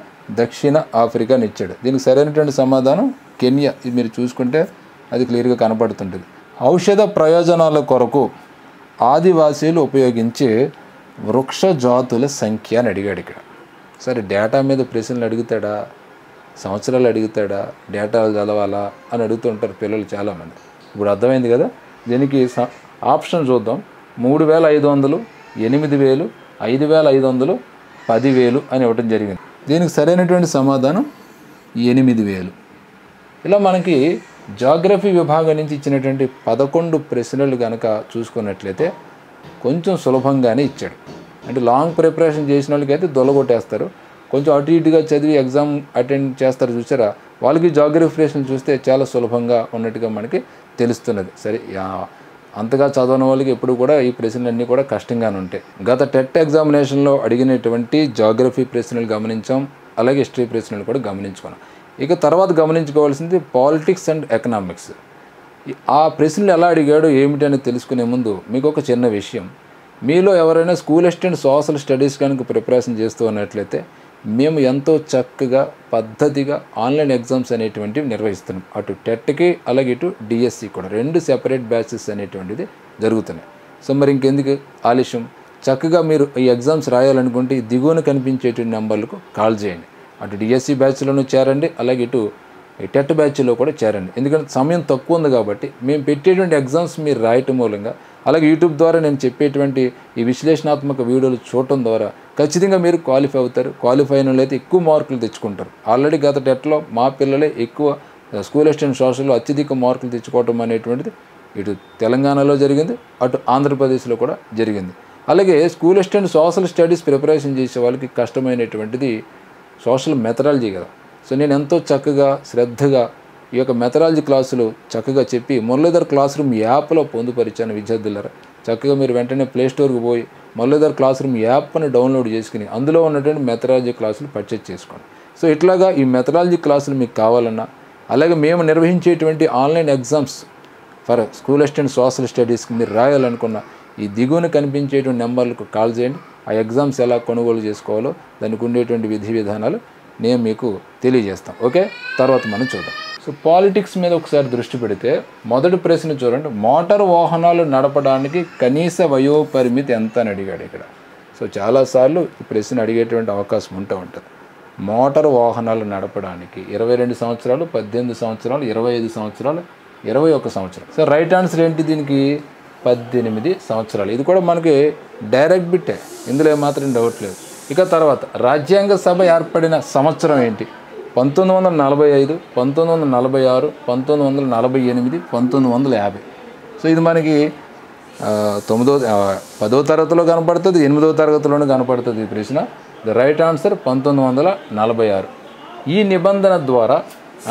దక్షిణ ఆఫ్రికా అని ఇచ్చాడు. దీనికి సరైనటువంటి సమాధానం కెన్యా. ఇది మీరు చూసుకుంటే అది క్లియర్గా కనపడుతుంటుంది. ఔషధ ప్రయోజనాల కొరకు ఆదివాసీలు ఉపయోగించే వృక్ష జాతుల సంఖ్య అని అడిగాడు ఇక్కడ. సరే, డేటా మీద ప్రశ్నలు అడుగుతాడా, సంవత్సరాలు అడుగుతాడా, డేటాలు చదవాలా అని అడుగుతుంటారు పిల్లలు చాలామంది. ఇప్పుడు అర్థమైంది కదా. దీనికి ఆప్షన్ చూద్దాం. 3500, 8000, 5500, 10,000 అని ఇవ్వటం జరిగింది. దీనికి సరైనటువంటి సమాధానం 8,000. ఇలా మనకి జాగ్రఫీ విభాగం నుంచి ఇచ్చినటువంటి 11 ప్రశ్నలు కనుక చూసుకున్నట్లయితే కొంచెం సులభంగానే ఇచ్చాడు. అంటే లాంగ్ ప్రిపరేషన్ చేసిన వాళ్ళకైతే దొల్లగొట్టేస్తారు, కొంచెం అటు ఇటుగా చదివి ఎగ్జామ్ అటెండ్ చేస్తారు చూసారా, వాళ్ళకి జాగ్రఫీ ప్రశ్నలు చూస్తే చాలా సులభంగా ఉన్నట్టుగా మనకి తెలుస్తున్నది. సరే, అంతగా చదవని వాళ్ళకి ఎప్పుడు కూడా ఈ ప్రశ్నలన్నీ కూడా కష్టంగానే ఉంటాయి. గత టెట్ ఎగ్జామినేషన్లో అడిగినటువంటి జాగ్రఫీ ప్రశ్నలు గమనించాం, అలాగే హిస్టరీ ప్రశ్నలు కూడా గమనించుకున్నాం. ఇక తర్వాత గమనించుకోవాల్సింది పాలిటిక్స్ అండ్ ఎకనామిక్స్. ఆ ప్రశ్నలు ఎలా అడిగాడో ఏమిటని తెలుసుకునే ముందు మీకు ఒక చిన్న విషయం. మీలో ఎవరైనా స్కూల్ అసిస్టెంట్ సోషల్ స్టడీస్ కనుక ప్రిపరేషన్ చేస్తూ ఉన్నట్లయితే మేము ఎంతో చక్కగా పద్ధతిగా ఆన్లైన్ ఎగ్జామ్స్ అనేటువంటివి నిర్వహిస్తున్నాం. అటు టెట్కి అలాగే ఇటు డిఎస్సి కూడా 2 సెపరేట్ బ్యాచెస్ అనేటువంటిది జరుగుతున్నాయి. సో మరి ఇంకెందుకు ఆలస్యం, చక్కగా మీరు ఈ ఎగ్జామ్స్ రాయాలనుకుంటే ఈ దిగువన కనిపించేటువంటి నెంబర్లకు కాల్ చేయండి. అటు డిఎస్సి బ్యాచ్లోనూ చేరండి, అలాగే ఇటు టెట్ బ్యాచ్లో కూడా చేరండి. ఎందుకంటే సమయం తక్కువ ఉంది కాబట్టి మేము పెట్టేటువంటి ఎగ్జామ్స్ మీరు రాయటం మూలంగా, అలాగే యూట్యూబ్ ద్వారా నేను చెప్పేటువంటి ఈ విశ్లేషణాత్మక వీడియోలు చూడటం ద్వారా ఖచ్చితంగా మీరు క్వాలిఫై అవుతారు. క్వాలిఫై అయిన వాళ్ళైతే ఎక్కువ మార్కులు తెచ్చుకుంటారు. ఆల్రెడీ గత టెట్లో మా పిల్లలే ఎక్కువ స్కూల్ అసిస్టెంట్ సోషల్లో అత్యధిక మార్కులు తెచ్చుకోవటం అనేటువంటిది ఇటు తెలంగాణలో జరిగింది, అటు ఆంధ్రప్రదేశ్లో కూడా జరిగింది. అలాగే school assistant social studies preparation చేసే వాళ్ళకి కష్టమైనటువంటిది సోషల్ మెథడాలజీ కదా. సో నేను ఎంతో చక్కగా శ్రద్ధగా ఈ యొక్క మెథడాలజీ క్లాసులు చక్కగా చెప్పి మురళీధర్ క్లాస్ రూమ్ యాప్లో పొందుపరిచాను విద్యార్థులారా. చక్కగా మీరు వెంటనే ప్లేస్టోర్కి పోయి మురళీధర్ క్లాస్ రూమ్ యాప్ని డౌన్లోడ్ చేసుకుని అందులో ఉన్నటువంటి మెథడాలజీ క్లాసులు పర్చేజ్ చేసుకోండి. సో ఇట్లాగా ఈ మెథడాలజీ క్లాసులు మీకు కావాలన్నా, అలాగే మేము నిర్వహించేటువంటి online exams for school assistant social స్టడీస్కి మీరు రాయాలనుకున్న ఈ దిగువన కనిపించేటువంటి నెంబర్లకు కాల్ చేయండి. ఆ ఎగ్జామ్స్ ఎలా కొనుగోలు చేసుకోవాలో దానికి ఉండేటువంటి విధి విధానాలు నేను మీకు తెలియజేస్తాను. ఓకే, తర్వాత మనం చూద్దాం. సో పాలిటిక్స్ మీద ఒకసారి దృష్టి పెడితే మొదటి ప్రశ్న చూడండి, మోటార్ వాహనాలు నడపడానికి కనీస వయోపరిమితి ఎంత అని అడిగాడు ఇక్కడ. సో చాలాసార్లు ఈ ప్రశ్న అడిగేటువంటి అవకాశం ఉంటుంది. మోటార్ వాహనాలు నడపడానికి 22 సంవత్సరాలు, 18 సంవత్సరాలు, 25 సంవత్సరాలు, 21 సంవత్సరం. సో రైట్ ఆన్సర్ ఏంటి దీనికి? 18 సంవత్సరాలు. ఇది కూడా మనకి డైరెక్ట్ బిట్టే, ఇందులో ఏమాత్రం డౌట్ లేదు. ఇక తర్వాత రాజ్యాంగ సభ ఏర్పడిన సంవత్సరం ఏంటి? 1945, 1946, 1948, 1950. సో ఇది మనకి 10వ తరగతిలో కనపడుతుంది, 8వ తరగతిలోనే కనపడుతుంది ఈ ప్రశ్న. The right answer 1946. ఈ నిబంధన ద్వారా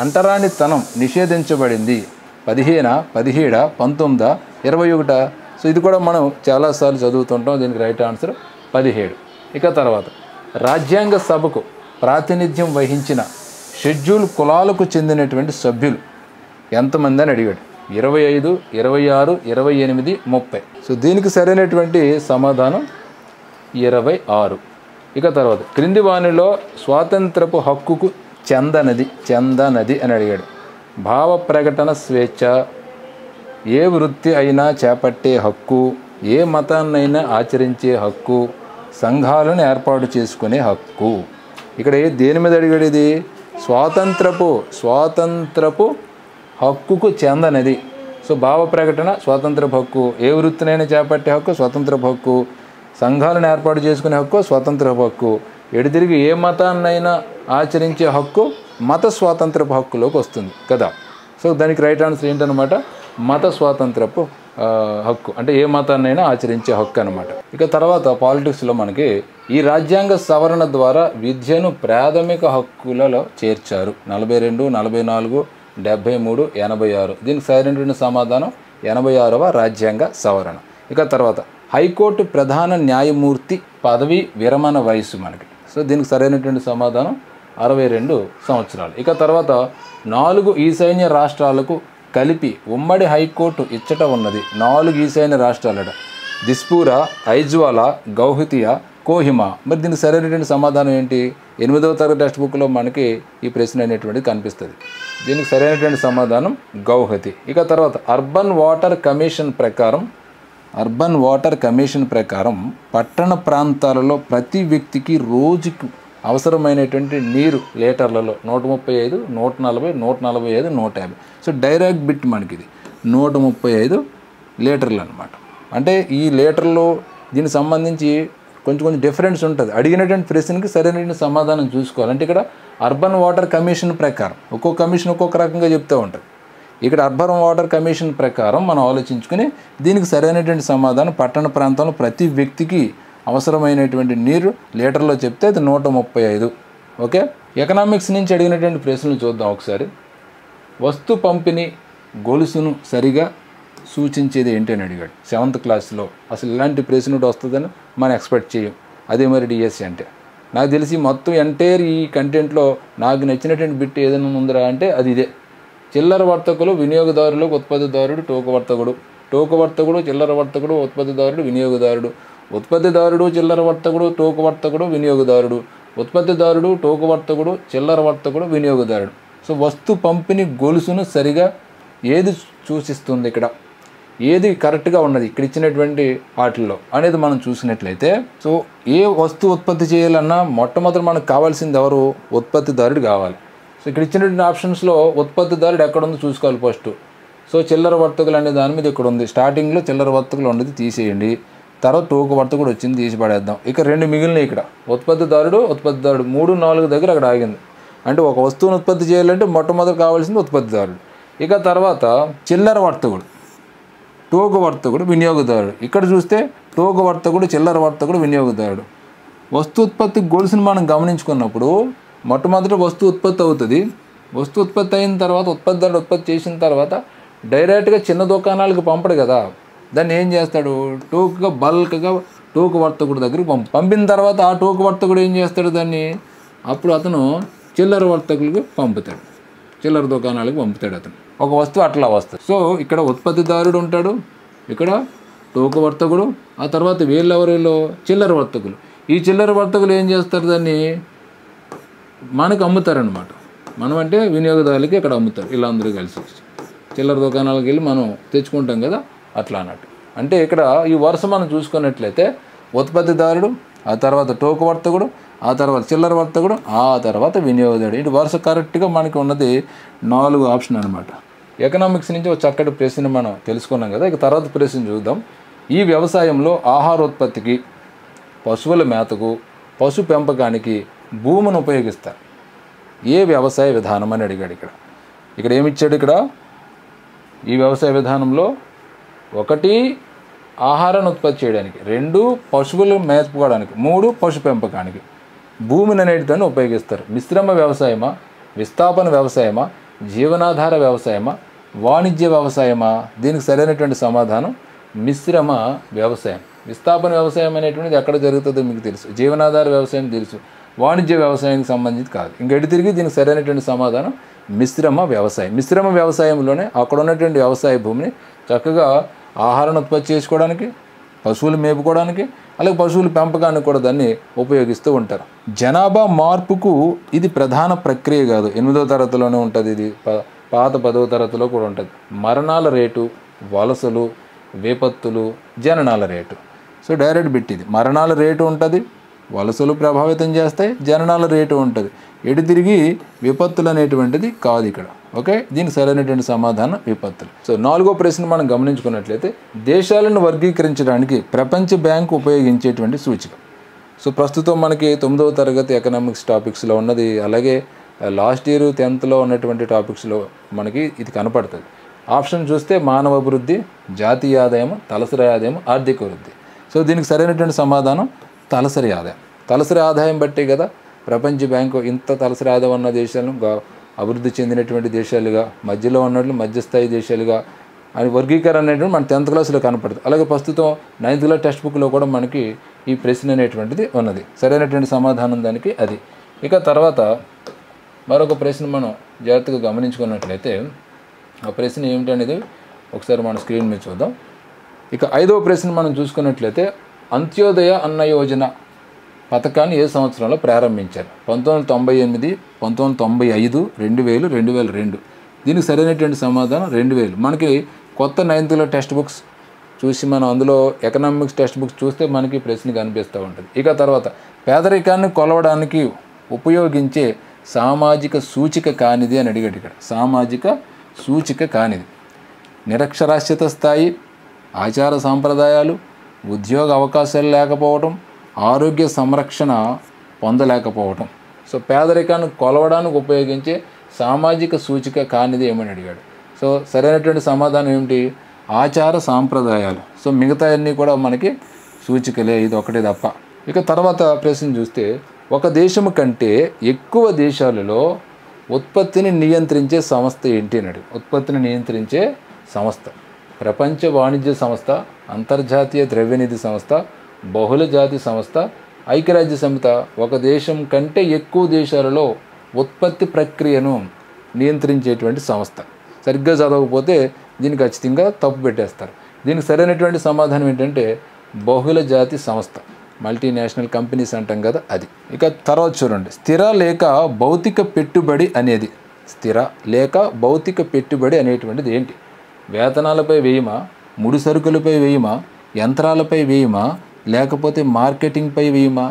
అంటరానితనం నిషేధించబడింది 15, 17, 19, 21. సో ఇది కూడా మనం చాలాసార్లు చదువుతుంటాం. దీనికి రైట్ ఆన్సర్ 17. ఇక తర్వాత రాజ్యాంగ సభకు ప్రాతినిధ్యం వహించిన షెడ్యూల్ కులాలకు చెందినటువంటి సభ్యులు ఎంతమంది అని అడిగాడు. 25, 26, 28, 30. సో దీనికి సరైనటువంటి సమాధానం 26. ఇక తర్వాత క్రింది వానిలో స్వాతంత్రపు హక్కుకు చెందనది అని అడిగాడు. భావ ప్రకటన స్వేచ్ఛ, ఏ వృత్తి అయినా చేపట్టే హక్కు, ఏ మతాన్నైనా ఆచరించే హక్కు, సంఘాలను ఏర్పాటు చేసుకునే హక్కు. ఇక్కడ దేని మీద అడిగాడు? ఇది స్వాతంత్రపు హక్కుకు చెందనది. సో భావ ప్రకటన స్వాతంత్రపు హక్కు, ఏ వృత్తినైనా చేపట్టే హక్కు స్వాతంత్రపు హక్కు, సంఘాలను ఏర్పాటు చేసుకునే హక్కు స్వాతంత్రపు హక్కు, ఎడితిరిగి ఏ మతాన్నైనా ఆచరించే హక్కు మత స్వాతంత్రపు హక్కులోకి వస్తుంది కదా. సో దానికి రైట్ ఆన్సర్ ఏంటనమాట? మత స్వాతంత్రపు హక్కు, అంటే ఏ మతాన్నైనా ఆచరించే హక్కు అనమాట. ఇక తర్వాత పాలిటిక్స్లో మనకి ఈ రాజ్యాంగ సవరణ ద్వారా విద్యను ప్రాథమిక హక్కులలో చేర్చారు. 42, 44, 73, 86. దీనికి సరైనటువంటి సమాధానం 86వ రాజ్యాంగ సవరణ. ఇక తర్వాత హైకోర్టు ప్రధాన న్యాయమూర్తి పదవి విరమణ వయసు మనకి. సో దీనికి సరైనటువంటి సమాధానం 62 సంవత్సరాలు. ఇక తర్వాత 4 ఈశాన్య రాష్ట్రాలకు కలిపి ఉమ్మడి హైకోర్టు ఇచ్చట ఉన్నది. 4 ఈశాన్య రాష్ట్రాలట, దిస్పూరా, ఐజ్వాలా, గౌహతియా, కోహిమా. మరి దీనికి సరైనటువంటి సమాధానం ఏంటి? 8వ తరగతి టెక్స్ట్ బుక్లో మనకి ఈ ప్రశ్న అనేటువంటిది కనిపిస్తుంది. దీనికి సరైనటువంటి సమాధానం గౌహతి. ఇక తర్వాత అర్బన్ వాటర్ కమిషన్ ప్రకారం పట్టణ ప్రాంతాలలో ప్రతి వ్యక్తికి రోజుకు అవసరమైనటువంటి నీరు లీటర్లలో 135, 140, 145, 150. సో డైరెక్ట్ బిట్ మనకి ఇది 135 లీటర్లు అనమాట. అంటే ఈ లీటర్లో దీనికి సంబంధించి కొంచెం డిఫరెన్స్ ఉంటుంది. అడిగినటువంటి ప్రశ్నకి సరైనటువంటి సమాధానం చూసుకోవాలి. అంటే ఇక్కడ అర్బన్ వాటర్ కమిషన్ ప్రకారం ఒక్కొక్క కమిషన్ ఒక్కొక్క రకంగా చెప్తూ ఉంటుంది. ఇక్కడ అర్బన్ వాటర్ కమిషన్ ప్రకారం మనం ఆలోచించుకుని దీనికి సరైనటువంటి సమాధానం పట్టణ ప్రాంతంలో ప్రతి వ్యక్తికి అవసరమైనటువంటి నీరు లీటర్లో చెప్తే అది 135. ఓకే, ఎకనామిక్స్ నుంచి అడిగినటువంటి ప్రశ్నలు చూద్దాం ఒకసారి. వస్తు పంపిణీ గొలుసును సరిగా సూచించేది ఏంటి అని అడిగాడు 7th క్లాస్లో. అసలు ఇలాంటి ప్రశ్న వస్తుందని మనం ఎక్స్పెక్ట్ చేయం. అదే మరి డిఎస్సి అంటే నాకు తెలిసి మొత్తం ఎంటైర్ ఈ కంటెంట్లో నాకు నచ్చినటువంటి బిట్ ఏదైనా ఉందిరా అంటే అది ఇదే. చిల్లర వర్తకులు, వినియోగదారులు, ఉత్పత్తిదారుడు, టోకు వర్తకుడు, చిల్లర వర్తకుడు, ఉత్పత్తిదారుడు, వినియోగదారుడు, ఉత్పత్తిదారుడు, చిల్లర వర్తకుడు, టోకు వర్తకుడు, వినియోగదారుడు, ఉత్పత్తిదారుడు, టోకు వర్తకుడు, చిల్లర వర్తకుడు, వినియోగదారుడు. సో వస్తు పంపిణీ గొలుసును సరిగా ఏది సూచిస్తుంది, ఇక్కడ ఏది కరెక్ట్గా ఉన్నది ఇక్కడ ఇచ్చినటువంటి వాటిల్లో అనేది మనం చూసినట్లయితే, సో ఏ వస్తువు ఉత్పత్తి చేయాలన్నా మొట్టమొదటి మనకు కావాల్సింది ఎవరు? ఉత్పత్తిదారుడు కావాలి. సో ఇక్కడ ఇచ్చినటువంటి ఆప్షన్స్లో ఉత్పత్తిదారుడు ఎక్కడుందో చూసుకోవాలి ఫస్ట్. సో చిల్లర వర్తకులు అనే దాని మీద ఇక్కడ ఉంది. స్టార్టింగ్లో చిల్లర వర్తకులు ఉన్నది తీసేయండి. తర్వాత టోకు వర్తకుడు వచ్చింది తీసి పడేద్దాం. ఇక 2 మిగిలినాయి ఇక్కడ, ఉత్పత్తిదారుడు 3, 4 దగ్గర అక్కడ ఆగింది. అంటే ఒక వస్తువును ఉత్పత్తి చేయాలంటే మొట్టమొదటి కావాల్సింది ఉత్పత్తిదారుడు. ఇక తర్వాత చిల్లర వర్తకుడు, టోకు వర్తకుడు, వినియోగదారుడు. ఇక్కడ చూస్తే టోకు వర్తకుడు, చిల్లర వర్తకుడు, వినియోగదారుడు. వస్తు ఉత్పత్తి గొలుసును మనం గమనించుకున్నప్పుడు మొట్టమొదటి వస్తువు ఉత్పత్తి అవుతుంది. వస్తువు ఉత్పత్తి అయిన తర్వాత ఉత్పత్తిదారుడు ఉత్పత్తి చేసిన తర్వాత డైరెక్ట్గా చిన్న దుకాణాలకు పంపడు కదా, దాన్ని ఏం చేస్తాడు? టోకుగా బల్క్గా టోకు వర్తకుడు దగ్గరికి పంపిన తర్వాత ఆ టోకు వర్తకుడు ఏం చేస్తాడు? దాన్ని అప్పుడు అతను చిల్లర వర్తకులకు పంపుతాడు, చిల్లర దుకాణాలకు పంపుతాడు అతను. ఒక వస్తువు అట్లా వస్తుంది. సో ఇక్కడ ఉత్పత్తిదారుడు ఉంటాడు, ఇక్కడ టోకు వర్తకుడు, ఆ తర్వాత వీళ్ళెవరిలో చిల్లర వర్తకులు. ఈ చిల్లర వర్తకులు ఏం చేస్తారు? దాన్ని మనకు అమ్ముతారనమాట. మనం అంటే వినియోగదారులకి ఇక్కడ అమ్ముతారు, ఇలా అందరూ కలిసి చిల్లర దుకాణాలకు వెళ్ళి మనం తెచ్చుకుంటాం కదా, అట్లా అన్నట్టు. అంటే ఇక్కడ ఈ వరుస మనం చూసుకున్నట్లయితే ఉత్పత్తిదారుడు, ఆ తర్వాత టోకు వర్తకుడు, ఆ తర్వాత చిల్లర వర్తకుడు, ఆ తర్వాత వినియోగదారుడు. ఇటు వరుస కరెక్ట్గా మనకి ఉన్నది 4 ఆప్షన్ అనమాట. ఎకనామిక్స్ నుంచి ఒక చక్కటి ప్రశ్న మనం తెలుసుకున్నాం కదా. ఇక తర్వాత ప్రశ్న చూద్దాం. ఈ వ్యవసాయంలో ఆహారోత్పత్తికి, పశువుల మేతకు, పశు పెంపకానికి భూమిని ఉపయోగిస్తారు. ఏ వ్యవసాయ విధానం అని అడిగాడు. ఇక్కడ ఏమిచ్చాడు? ఇక్కడ ఈ వ్యవసాయ విధానంలో 1 ఆహారాన్ని ఉత్పత్తి చేయడానికి, 2 పశువులు మేపుకోవడానికి, 3 పశు పెంపకానికి భూమిని అనేటిదాన్ని ఉపయోగిస్తారు. మిశ్రమ వ్యవసాయమా, విస్థాపన వ్యవసాయమా, జీవనాధార వ్యవసాయమా, వాణిజ్య వ్యవసాయమా? దీనికి సరైనటువంటి సమాధానం మిశ్రమ వ్యవసాయం. విస్థాపన వ్యవసాయం అనేటువంటిది ఎక్కడ జరుగుతుందో మీకు తెలుసు, జీవనాధార వ్యవసాయం తెలుసు, వాణిజ్య వ్యవసాయానికి సంబంధించి కాదు. ఇంకెటు తిరిగి దీనికి సరైనటువంటి సమాధానం మిశ్రమ వ్యవసాయం. మిశ్రమ వ్యవసాయంలోనే అక్కడ ఉన్నటువంటి వ్యవసాయ భూమిని చక్కగా ఆహారాన్ని ఉత్పత్తి చేసుకోవడానికి, పశువులు మేపుకోవడానికి, అలాగే పశువుల పెంపకానికి కూడా దాన్ని ఉపయోగిస్తూ ఉంటారు. జనాభా మార్పుకు ఇది ప్రధాన ప్రక్రియ కాదు. 8వ తరగతిలోనే ఉంటుంది ఇది, పాత 10వ తరగతిలో కూడా ఉంటుంది. మరణాల రేటు, వలసలు, విపత్తులు, జననాల రేటు. సో డైరెక్ట్ బిట్ ఇది. మరణాల రేటు ఉంటుంది, వలసలు ప్రభావితం చేస్తాయి, జననాల రేటు ఉంటుంది. ఎటు తిరిగి విపత్తులు అనేటువంటిది కాదు ఇక్కడ. ఓకే, దీనికి సరైనటువంటి సమాధానం విపత్తులు. సో 4వ ప్రశ్న మనం గమనించుకున్నట్లయితే దేశాలను వర్గీకరించడానికి ప్రపంచ బ్యాంకు ఉపయోగించేటువంటి సూచిక. సో ప్రస్తుతం మనకి 9వ తరగతి ఎకనామిక్స్ టాపిక్స్లో ఉన్నది, అలాగే లాస్ట్ ఇయర్ 10th ఉన్నటువంటి టాపిక్స్లో మనకి ఇది కనపడుతుంది. ఆప్షన్ చూస్తే మానవ అభివృద్ధి, జాతీయ ఆదాయం, తలసరి ఆదాయం, ఆర్థిక వృద్ధి. సో దీనికి సరైనటువంటి సమాధానం తలసరి ఆదాయం. తలసరి ఆదాయం బట్టే కదా ప్రపంచ బ్యాంకు ఇంత తలసరి ఆదాయం ఉన్న దేశాలను అభివృద్ధి చెందినటువంటి దేశాలుగా, మధ్యలో ఉన్నట్లు మధ్యస్థాయి దేశాలుగా అని వర్గీకరణ అనేటువంటి మన 10th క్లాస్లో కనపడుతుంది. అలాగే ప్రస్తుతం 9th క్లాస్ టెక్స్ట్ బుక్లో కూడా మనకి ఈ ప్రశ్న అనేటువంటిది ఉన్నది. సరైనటువంటి సమాధానం దానికి అది. ఇక తర్వాత మరొక ప్రశ్న మనం జాగ్రత్తగా గమనించుకున్నట్లయితే ఆ ప్రశ్న ఏమిటనేది ఒకసారి మన స్క్రీన్ మీద చూద్దాం. ఇక 5వ ప్రశ్న మనం చూసుకున్నట్లయితే అంత్యోదయ అన్న యోజన పథకాన్ని ఏ సంవత్సరంలో ప్రారంభించారు? 1998, 1995, 2000, 2002. దీనికి సరైనటువంటి సమాధానం 2000. మనకి కొత్త 9th టెక్స్ట్ బుక్స్ చూసి మనం అందులో ఎకనామిక్స్ టెక్స్ట్ బుక్స్ చూస్తే మనకి ప్రశ్న కనిపిస్తూ ఉంటుంది. ఇక తర్వాత పేదరికాన్ని కొలవడానికి ఉపయోగించే సామాజిక సూచిక కానిది అని అడిగాడు. ఇక్కడ సామాజిక సూచిక కానిది నిరక్షరాస్యత స్థాయి, ఆచార సాంప్రదాయాలు, ఉద్యోగ అవకాశాలు లేకపోవటం, ఆరోగ్య సంరక్షణ పొందలేకపోవటం. సో పేదరికాన్ని కొలవడానికి ఉపయోగించే సామాజిక సూచిక కానిది ఏమని అడిగాడు. సో సరైనటువంటి సమాధానం ఏమిటి? ఆచార సాంప్రదాయాలు. సో మిగతా అన్నీ కూడా మనకి సూచికలే, ఇది ఒకటే తప్ప. ఇక తర్వాత ప్రశ్న చూస్తే ఒక దేశం కంటే ఎక్కువ దేశాలలో ఉత్పత్తిని నియంత్రించే సంస్థ ఏంటి అని అడిగాడు. ఉత్పత్తిని నియంత్రించే సంస్థ ప్రపంచ వాణిజ్య సంస్థ, అంతర్జాతీయ ద్రవ్యనిధి సంస్థ, బహుళ జాతి సంస్థ, ఐక్యరాజ్య సమితి. ఒక దేశం కంటే ఎక్కువ దేశాలలో ఉత్పత్తి ప్రక్రియను నియంత్రించేటువంటి సంస్థ. సరిగ్గా చదవకపోతే దీనికి ఖచ్చితంగా తప్పు పెట్టేస్తారు. దీనికి సరైనటువంటి సమాధానం ఏంటంటే బహుళ జాతి సంస్థ, మల్టీనేషనల్ కంపెనీస్ అంటాం కదా అది. ఇక తర్వాత చూడండి, స్థిర లేక భౌతిక పెట్టుబడి అనేది, స్థిర లేక భౌతిక పెట్టుబడి అనేటువంటిది ఏంటి? వేతనాలపై వేయమా, ముడి సరుకులపై వేయమా, యంత్రాలపై వేయమా, లేకపోతే మార్కెటింగ్పై వేయమా?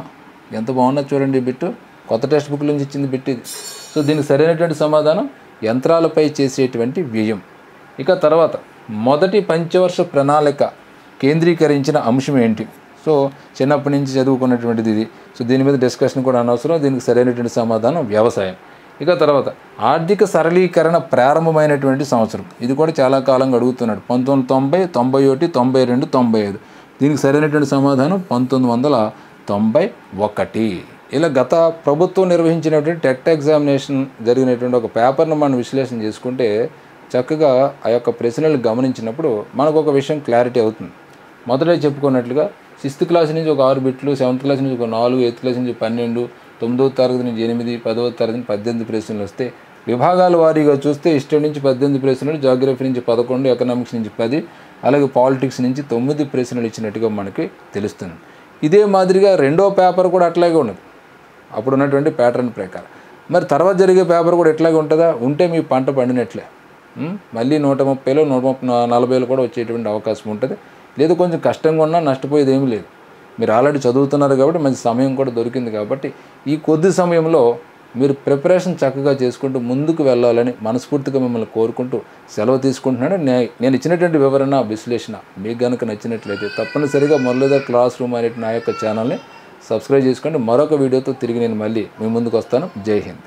ఎంత బాగున్నా చూడండి బిట్టు, కొత్త టెక్స్ట్ బుక్ నుంచి ఇచ్చింది బిట్ ఇది. సో దీనికి సరైనటువంటి సమాధానం యంత్రాలపై చేసేటువంటి వ్యయం. ఇక తర్వాత మొదటి పంచవర్ష ప్రణాళిక కేంద్రీకరించిన అంశం ఏంటి? సో చిన్నప్పటి నుంచి చదువుకున్నటువంటిది ఇది. సో దీని మీద డిస్కషన్ కూడా అనవసరం. దీనికి సరైనటువంటి సమాధానం వ్యవసాయం. ఇక తర్వాత ఆర్థిక సరళీకరణ ప్రారంభమైనటువంటి సంవత్సరం, ఇది కూడా చాలా కాలంగా అడుగుతున్నాడు. 1990, 91, 92, 95. దీనికి సరైనటువంటి సమాధానం 1991. ఇలా గత ప్రభుత్వం నిర్వహించినటువంటి టెట్ ఎగ్జామినేషన్ జరిగినటువంటి ఒక పేపర్ను మనం విశ్లేషణ చేసుకుంటే చక్కగా ఆ యొక్క ప్రశ్నలు గమనించినప్పుడు మనకు ఒక విషయం క్లారిటీ అవుతుంది. మొదట చెప్పుకున్నట్లుగా 6th క్లాస్ నుంచి ఒక 6 బిట్లు, 7th క్లాస్ నుంచి ఒక 4, 8th క్లాస్ నుంచి 12, 9వ తరగతి నుంచి 8, 10వ తరగతి నుంచి 18 ప్రశ్నలు వస్తే, విభాగాల వారీగా చూస్తే హిస్టరీ నుంచి 18 ప్రశ్నలు, జాగ్రఫీ నుంచి 11, ఎకనామిక్స్ నుంచి 10, అలాగే పాలిటిక్స్ నుంచి 9 ప్రశ్నలు ఇచ్చినట్టుగా మనకి తెలుస్తుంది. ఇదే మాదిరిగా రెండో పేపర్ కూడా అట్లాగే ఉన్నది అప్పుడు ఉన్నటువంటి ప్యాటర్న్ ప్రకారం. మరి తర్వాత జరిగే పేపర్ కూడా ఎట్లాగే ఉంటుందా? ఉంటే మీ పంట పండినట్లే. మళ్ళీ 130లో 140లో కూడా వచ్చేటువంటి అవకాశం ఉంటుంది. లేదు కొంచెం కష్టంగా ఉన్నా నష్టపోయేది ఏమీ లేదు. మీరు ఆల్రెడీ చదువుతున్నారు కాబట్టి మంచి సమయం కూడా దొరికింది కాబట్టి ఈ కొద్ది సమయంలో మీరు ప్రిపరేషన్ చక్కగా చేసుకుంటూ ముందుకు వెళ్ళాలని మనస్ఫూర్తిగా మిమ్మల్ని కోరుకుంటూ సెలవు తీసుకుంటున్నాను. నేను ఇచ్చినటువంటి వివరణ విశ్లేషణ మీకు కనుక నచ్చినట్లయితే తప్పనిసరిగా మురళీధర్ క్లాస్ రూమ్ అనే నా యొక్క ఛానల్ని సబ్స్క్రైబ్ చేసుకోండి. మరొక వీడియోతో తిరిగి నేను మళ్ళీ మీ ముందుకు వస్తాను. జై హింద్.